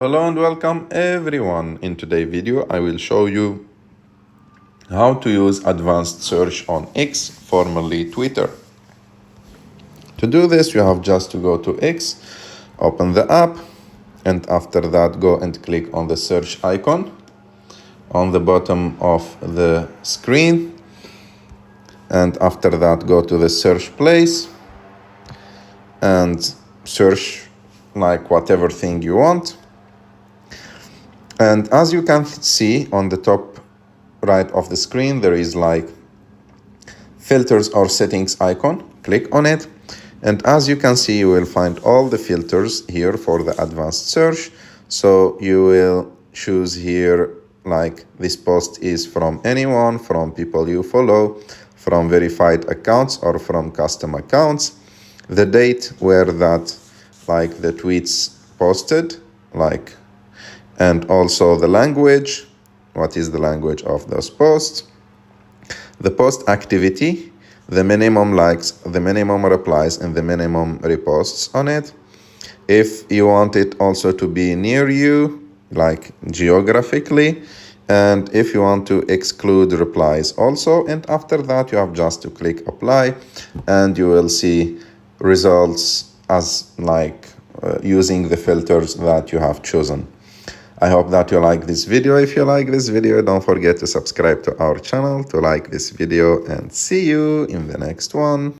Hello and welcome everyone. In today's video, I will show you how to use advanced search on X, formerly Twitter. To do this, you have just to go to X, open the app, and after that, go and click on the search icon on the bottom of the screen. And after that, go to the search place and search like whatever thing you want. And as you can see on the top right of the screen, there is like filters or settings icon. Click on it. And as you can see, you will find all the filters here for the advanced search. So you will choose here like this post is from anyone, from people you follow, from verified accounts or from custom accounts, the date where that like the tweets posted, like, and also the language, what is the language of those posts, the post activity, the minimum likes, the minimum replies, and the minimum reposts on it. If you want it also to be near you, like geographically, and if you want to exclude replies also, and after that you have just to click apply and you will see results as like using the filters that you have chosen. I hope that you like this video. If you like this video, don't forget to subscribe to our channel, to like this video, and see you in the next one.